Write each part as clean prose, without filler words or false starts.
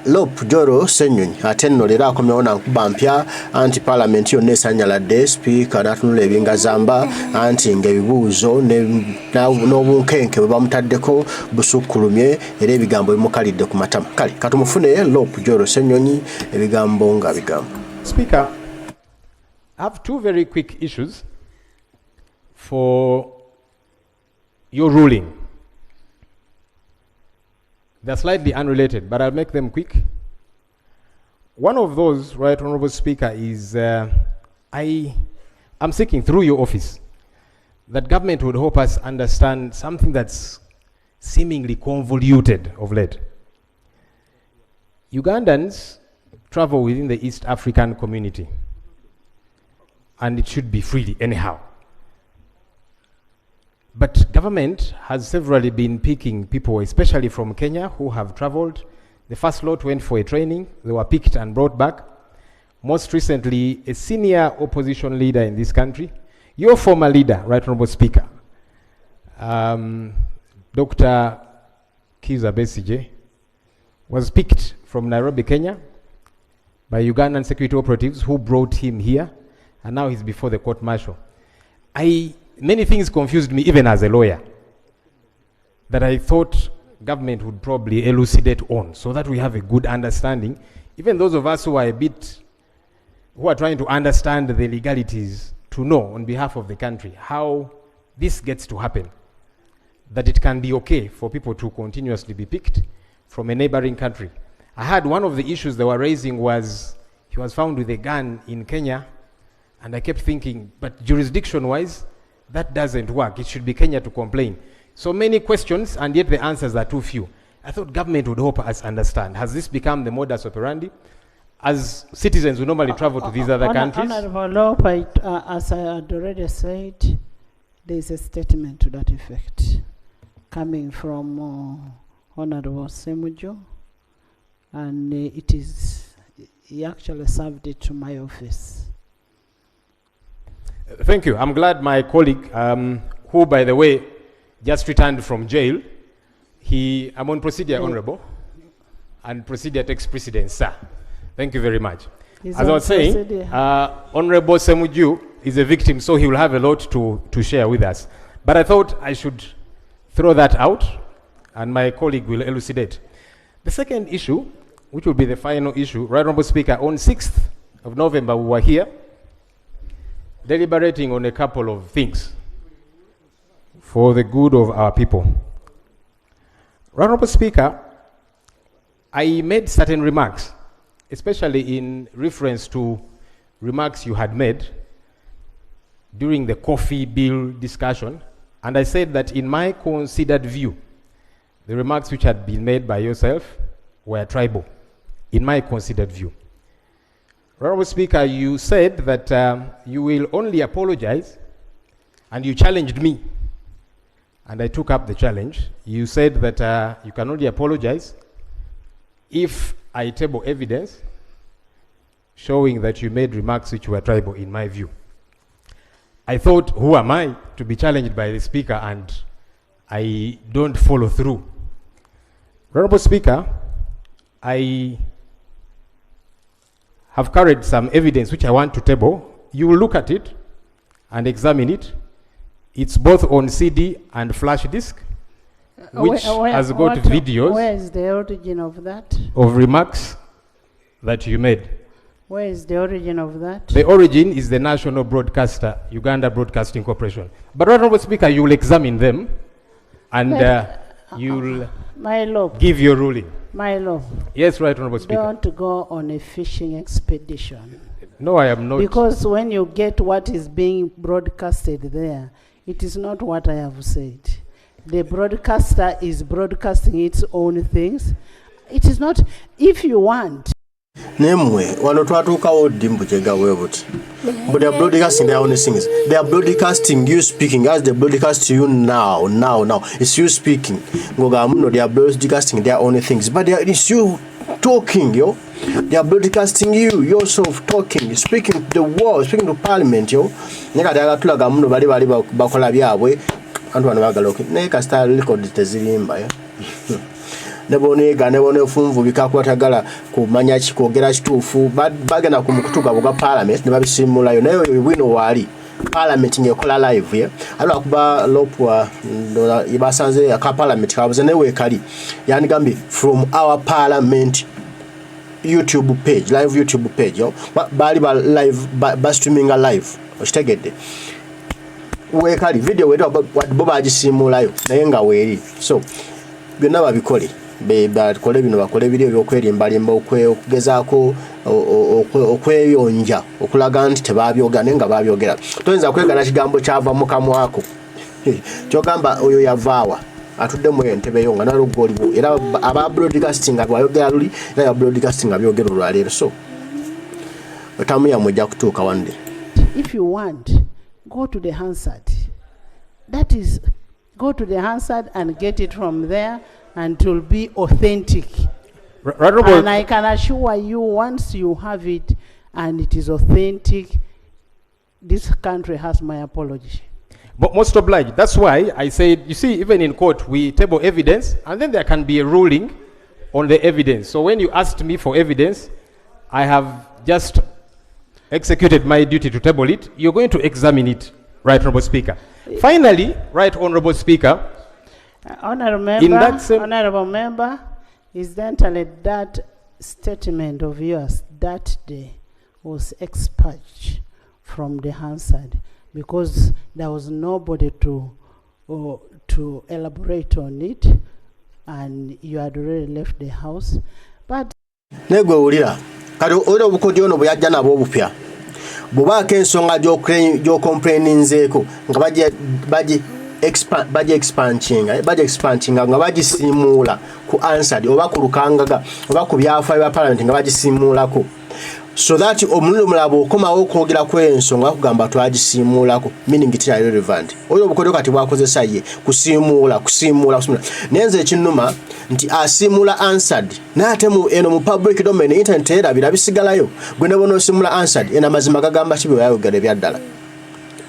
Lop Joro Ssenyonyi atenno lera akomyewo nankuba mpya anti Palamenti yonna esanyaladde Speaker n'atunula ebingazamba anti ng'ebibuuzo n'obunkenke bwe bamutaddeko busukkulumye era ebigambo bimukalidde ku matama. Kale katumufune Lop Joro Ssenyonyi ebigambo nga bigambo. Speaker, I have two very quick issues for your ruling. They're slightly unrelated, but I'll make them quick. One of those, Right Honorable Speaker, is I'm seeking through your office that government would help us understand something that's seemingly convoluted of late. Ugandans travel within the East African community, and it should be freely anyhow. But government has severally been picking people, especially from Kenya, who have traveled. The first lot went for a training. They were picked and brought back. Most recently, a senior opposition leader in this country, your former leader, Right Honorable Speaker, Dr. Kizza Besigye, was picked from Nairobi, Kenya, by Ugandan security operatives who brought him here, and now he's before the court-martial. Many things confused me, even as a lawyer, that I thought government would probably elucidate on, so that we have a good understanding. Even those of us who are who are trying to understand the legalities, to know on behalf of the country how this gets to happen, that it can be okay for people to continuously be picked from a neighboring country. I heard one of the issues they were raising was he was found with a gun in Kenya, and I kept thinking, but jurisdiction-wise, that doesn't work. It should be Kenya to complain. So many questions, and yet the answers are too few. I thought government would help us understand. Has this become the modus operandi? As citizens who normally travel to these other countries? Honorable Lop, as I had already said, there is a statement to that effect coming from Honorable Semujo, and he actually served it to my office. Thank you. I'm glad my colleague, who, by the way, just returned from jail, I'm on procedure, Honorable, and procedure takes precedence, sir. Thank you very much. As I was saying, Honorable Semuju is a victim, so he will have a lot to share with us. But I thought I should throw that out, and my colleague will elucidate. The second issue, which will be the final issue, Right Honorable Speaker, on 6th of November, we were here, deliberating on a couple of things for the good of our people. Honorable Speaker, I made certain remarks, especially in reference to remarks you had made during the coffee bill discussion, and I said that in my considered view, the remarks which had been made by yourself were tribal, in my considered view. Honorable Speaker, you said that you will only apologize, and you challenged me, and I took up the challenge. You said that you can only apologize if I table evidence showing that you made remarks which were tribal, in my view. I thought, who am I to be challenged by the Speaker, and I don't follow through. Honorable Speaker, I have carried some evidence which I want to table. You will look at it and examine it. It's both on CD and flash disk, which has got videos. Where is the origin of that? Of remarks that you made. Where is the origin of that? The origin is the national broadcaster, Uganda Broadcasting Corporation. But Honorable Speaker, you will examine them, and you'll give your ruling. My law. Yes, Right Honorable Speaker. Don't go on a fishing expedition. No, I am not. Because when you get what is being broadcasted there, it is not what I have said. The broadcaster is broadcasting its own things. It is not, if you want. Nemwe, wano twatuukawo dimbu jegawe buti. But they are broadcasting their own things. They are broadcasting you speaking as they broadcast to you now. It's you speaking. They are broadcasting their own things. But it's you talking, yo. They are broadcasting you yourself talking, speaking to the world, speaking to Parliament, yo. Neka tulaga muno bali bakola byabwe. Antu bano bagaloke. Neka style record tezirimba, yo. ne boneega ne bonefunvu bikakwatagala kumanya kikwogera kituufu bagenda ku mukutuga bwa parliament ne babisimulayo naye wino waali parliament ngekola live ye alwa kuba lopwa ibasanze aka parliament kabuze ne wekali yani gambi from our parliament YouTube page, live YouTube page, yo. Bali ba live, ba streaming a live. Oshitegede. We kali video we do boba agisimula yo. Naye nga weeri. So, byonna babikole. Bakole bino bakole video byokwerimba limba okugezaako okweyonja okulaga nti tebabyogera naye nga babyogera. Toyinza kwegala kigambo kyava mu kamwako. Kyogamba oyo yavaawa. Atudde mu entebe yo nga nalugolibu era aba broadcasting abayogera luli era broadcasting abyogera olwaleero so otamu ya mujja kutuuka one day. If you want, go to the Hansard. That is, go to the Hansard and get it from there and it will be authentic. And I can assure you, once you have it and it is authentic, this country has my apology. But most obliged. That's why I said, you see, even in court, we table evidence, and then there can be a ruling on the evidence. So when you asked me for evidence, I have just executed my duty to table it. You're going to examine it, Right Honourable Speaker. Finally, Right Honourable Speaker, Honourable Member, incidentally, that statement of yours that day was expunged from the Hansard, because there was nobody to elaborate on it, and you had already left the house. But negwe ulira kati olwo obukodyo ono buyajja nabo obupya bubaka ensonga gy'ocomplaininzeeko nga baje expansinga nga bagisimuula ku answered oba ku lukangaga oba ku byafaayo bya parliament nga bagisimuulako so that omululu mulabo okomawo okwogera kw'ensonga kugamba twagisimuulako meaning it is irrelevant oyo obukodyo kati bwakozesa ye kusimuula nenze ekinnuma nti asimula answered n'ate eno mu public domain internet erabira bisigalayo gwe ne bono osimula answered ena mazima gagamba kibi bayogera ebyaddala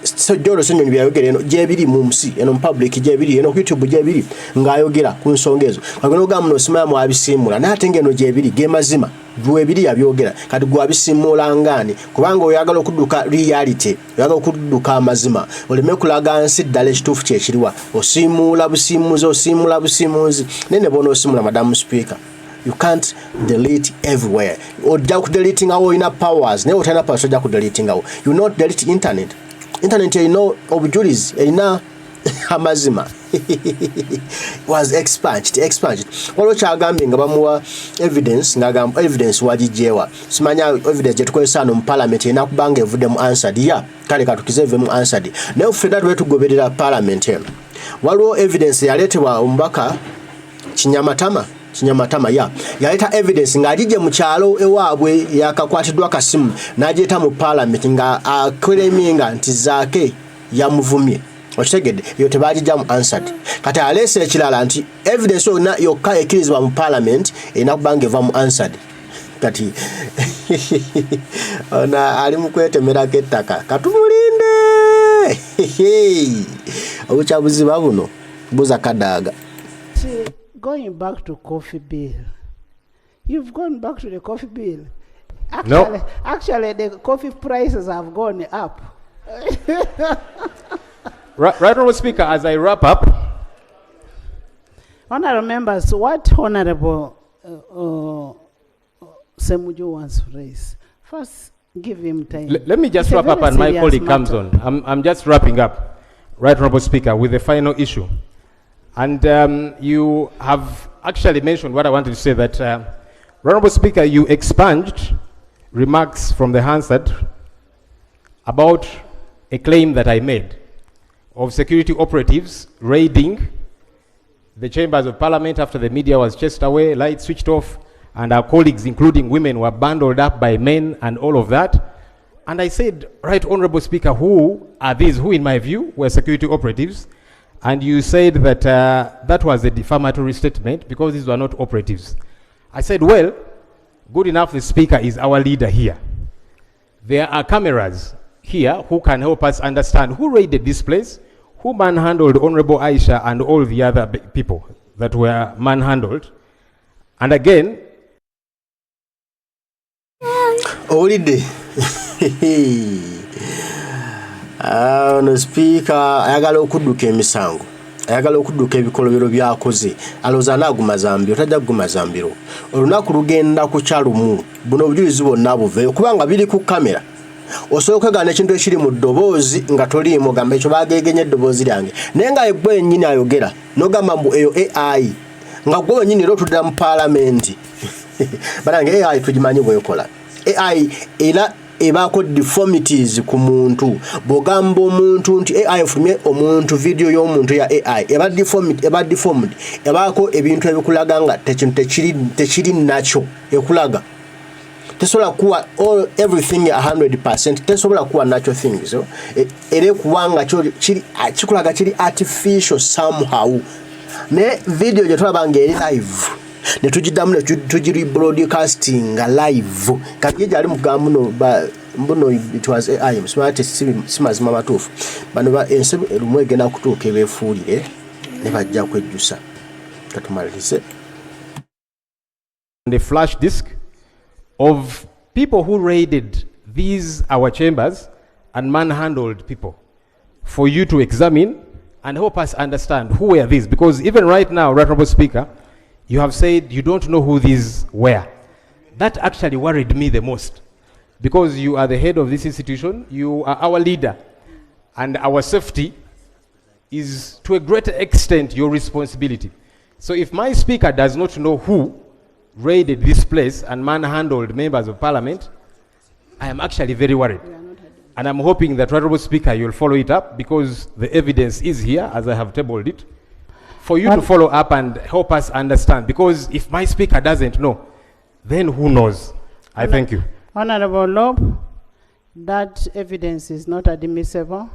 Ssenyonyi Ssenyonyi byayogera eno gyebiri mu nsi eno mu public gyebiri eno ku YouTube gyebiri ng'ayogera ku nsonga ezo kagino gamba n'osimula mu abisimula n'ate ng'eno gyebiri ge mazima bwebiri yabyogera kati gwe abisimula ngani kubanga oyagala okudduka reality oyagala okudduka amazima oleme kulaga nsi ddala ekituufu kyekiriwa osimuula busimuzi nene bona osimula Madam Speaker. You can't delete everywhere. Ojja kudeleting awo ina powers naye otayina powers ojja kudeleting awo. You not delete internet erina obujulizi erina amazima was expunged olwo kyagambye nga bamuwa evidence ngagamba evidence wagijewa simanya evidence gyetukozesa no mu parliament erina kubanga evudde mu answered ya kale katukize eve mu answered naye ffe dda tugoberera parliament eno waliwo evidence yaleetebwa omubaka Kinyamatama yaleta evidence ng'agije mu kyalo ewaabwe yakakwatiddwa kasimu n'agyeta mu parliament nga akleminga nti zaake yamuvumye okitegedde yo tebagijja mu answered kati aleese ekirala nti evidence yokka ekkirizibwa mu parliament erina kubanga eva mu answered kati ona ali mu kwetemerako ettaka katumulinde obukyabuziba buno buza kadaaga. Going back to coffee bill, you've gone back to the coffee bill. Actually, the coffee prices have gone up. Right, Honourable Speaker, as I wrap up. Honourable members, what Honourable Ssenyonyi wants to raise. First, give him time. Let me just wrap up and my colleague comes on. I'm just wrapping up, Right Honourable Speaker, with the final issue. And you have actually mentioned what I wanted to say, that Honourable Speaker, you expunged remarks from the Hansard about a claim that I made of security operatives raiding the chambers of Parliament after the media was chased away, lights switched off, and our colleagues, including women, were bundled up by men and all of that. And I said, Right Honourable Speaker, who are these who, in my view, were security operatives? And you said that that was a defamatory statement because these were not operatives. I said, well, good enough, the Speaker is our leader here. There are cameras here who can help us understand who raided this place, who manhandled Honorable Aisha and all the other people that were manhandled. And again, Olide. No speaker ayagala okudduka emisango. Ayagala okudduka ebikolobero byakoze. Aloza naguma Zambiro, tajja kuguma Zambiro. Olunaku lugenda ku kyalumu. Buno obujulizi bonna buveeyo kubanga biri ku kamera. Osobola kwegana ekintu ekiri mu ddoboozi nga toliimu gamba ekyo bageegenye eddoboozi lyange. Naye nga gwe yennyini ayogera n'ogamba mbu eyo AI nga gwe wennyini era otudde mu paalamenti. Banange AI tugimanyi bw'ekola. AI era ebaako deformities ku muntu. Bw'ogamba omuntu nti AI efulumye omuntu video y'omuntu ya AI eba deformed ebaako ebintu ebikulaga nga tekiri nakyo ekulaga. Tesobola kuwa everything 100%. Tesobola kuwa natural things. Ere kuwanga kikulaga kiri artificial somehow. Ne video gye tulaba ng'eri live. Ne tugidamu ne tugiri broadcasting live. Kati gyali mugamba mbuno it was AI. Smart simazima matuufu. Bano ensi lumu egenda kutuuka ebeefuulire ne bajja kwejjusa. Katumalirize. The flash disk of people who raided these our chambers and manhandled people for you to examine and help us understand who were these, because even right now, Right Honourable Speaker, you have said you don't know who these were. That actually worried me the most, because you are the head of this institution, you are our leader, and our safety is to a great extent your responsibility. So if my speaker does not know who raided this place and manhandled members of parliament, I am actually very worried. And I'm hoping that, Honorable Speaker, you'll follow it up, because the evidence is here, as I have tabled it, for you to follow up and help us understand. Because if my speaker doesn't know, then who knows? I thank you. Honorable Lob, that evidence is not admissible.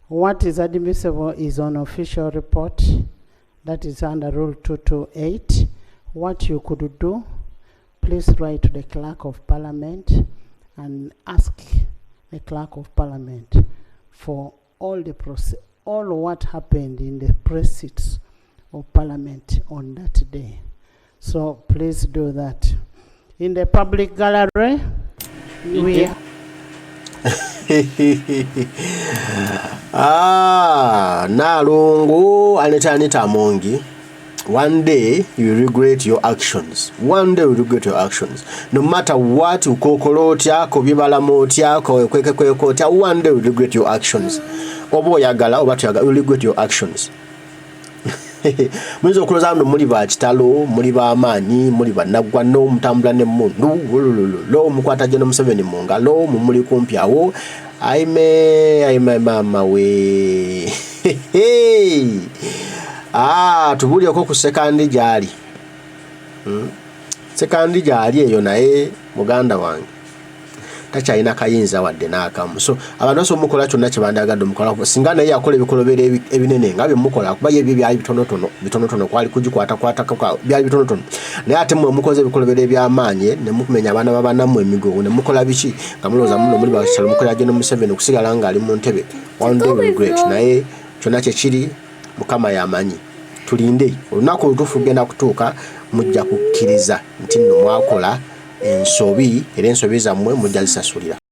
What is admissible is an official report that is under Rule 228. What you could do, please write to the Clerk of Parliament and ask the Clerk of Parliament for all what happened in the proceedings of Parliament on that day. So please do that. In the public gallery, we Nalungu Anita Mongi. One day you regret your actions. One day you regret your actions. No matter what, ukokolotia, kobibala motia, kwekekwekotia, one day you regret your actions. Obo yagala, obatu yagala, you regret your actions. Mwizo kuloza mno muri ba kitalo, muri ba amanyi, muri ba nagwano, mutambula ne mundu, lo mukwata jeno Museveni munga, lo mumuli kumpi awo, aime mama we. Tubuli oko ku sekandi gyali. Sekandi gyali eyo naye muganda wange takyalina kayinza wadde n'akamu. So abantu basobola mukola kyonna kye bandagadde mukola, singa naye yakola ebikolobero ebinene nga bye mukola, kuba ye byali bitonotono kwali kugikwata byali bitonotono. Naye ate mmwe mukoze ebikolobero eby'amaanyi ne mukumenya abaana b'abannammwe emigongo ne mukola biki nga mulowooza muno muli bakyalo mukola gye ne Museveni okusigala ng'ali mu ntebe. One day will regret. Naye kyonna kye kiri Mukama yamanyi. Tulinde olunaku olutuufu lugenda kutuuka mujja kukkiriza nti nno mwakola ensobi era ensobi zammwe mujja zisasulira.